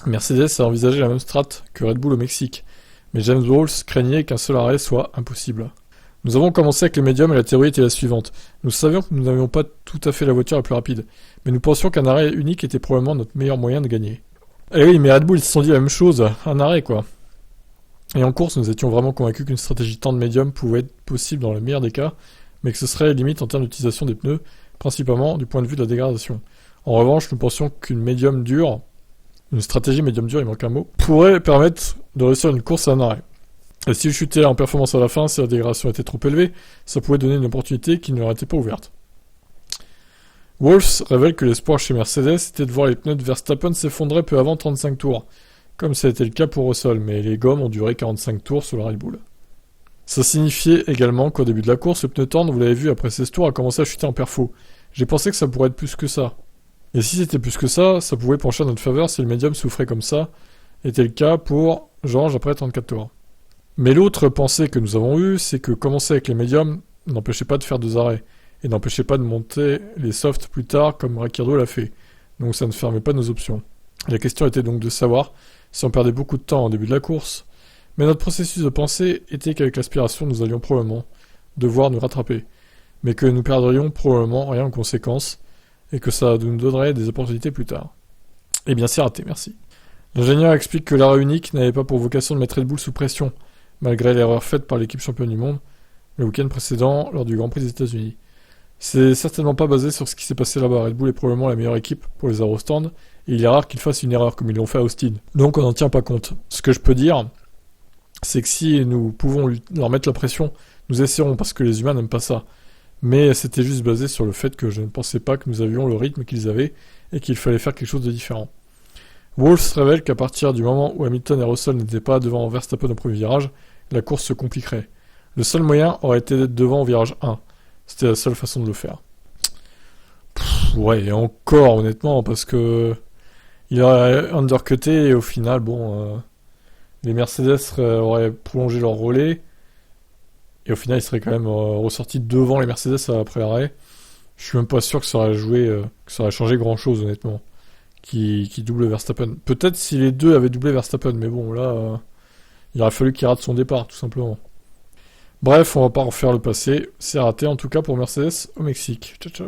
Mercedes a envisagé la même strat que Red Bull au Mexique, mais James Walls craignait qu'un seul arrêt soit impossible. Nous avons commencé avec les médiums et la théorie était la suivante. Nous savions que nous n'avions pas tout à fait la voiture la plus rapide, mais nous pensions qu'un arrêt unique était probablement notre meilleur moyen de gagner. Eh oui, mais Red Bull ils se sont dit la même chose, un arrêt quoi. Et en course, nous étions vraiment convaincus qu'une stratégie temps de médium pouvait être possible dans le meilleur des cas, mais que ce serait limite en termes d'utilisation des pneus, principalement du point de vue de la dégradation. En revanche, nous pensions qu'une médium dure, une stratégie médium dure, il manque un mot, pourrait permettre de réussir une course à un arrêt. Et s'il chutait en performance à la fin, si la dégradation était trop élevée, ça pouvait donner une opportunité qui ne leur était pas ouverte. Wolff révèle que l'espoir chez Mercedes était de voir les pneus de Verstappen s'effondrer peu avant 35 tours, comme ça a été le cas pour Russell, mais les gommes ont duré 45 tours sur le Red Bull. Ça signifiait également qu'au début de la course, le pneu tendre, vous l'avez vu, après 16 tours, a commencé à chuter en perfo. J'ai pensé que ça pourrait être plus que ça. Et si c'était plus que ça pouvait pencher à notre faveur si le médium souffrait comme ça, était le cas pour George après 34 tours. Mais l'autre pensée que nous avons eue, c'est que commencer avec les médiums n'empêchait pas de faire 2 arrêts, et n'empêchait pas de monter les softs plus tard comme Ricciardo l'a fait, donc ça ne fermait pas nos options. La question était donc de savoir si on perdait beaucoup de temps au début de la course, mais notre processus de pensée était qu'avec l'aspiration nous allions probablement devoir nous rattraper, mais que nous perdrions probablement rien en conséquence, et que ça nous donnerait des opportunités plus tard. Eh bien c'est raté, merci. L'ingénieur explique que l'arrêt unique n'avait pas pour vocation de mettre Red Bull sous pression, malgré l'erreur faite par l'équipe championne du monde le week-end précédent lors du Grand Prix des États-Unis. C'est certainement pas basé sur ce qui s'est passé là-bas. Red Bull est probablement la meilleure équipe pour les aérostands, et il est rare qu'ils fassent une erreur comme ils l'ont fait à Austin. Donc on n'en tient pas compte. Ce que je peux dire, c'est que si nous pouvons leur mettre la pression, nous essaierons parce que les humains n'aiment pas ça. Mais c'était juste basé sur le fait que je ne pensais pas que nous avions le rythme qu'ils avaient et qu'il fallait faire quelque chose de différent. Wolff révèle qu'à partir du moment où Hamilton et Russell n'étaient pas devant Verstappen au premier virage, la course se compliquerait. Le seul moyen aurait été d'être devant au virage 1. C'était la seule façon de le faire. Ouais, et encore honnêtement, parce que il aurait undercuté et au final, les Mercedes auraient prolongé leur relais et au final ils seraient quand même ressortis devant les Mercedes après l'arrêt. Je suis même pas sûr que ça aurait que ça aurait changé grand chose honnêtement. Qui double Verstappen. Peut-être si les deux avaient doublé Verstappen, mais bon là, il aurait fallu qu'il rate son départ tout simplement. Bref, on va pas refaire le passé. C'est raté en tout cas pour Mercedes au Mexique. Ciao ciao.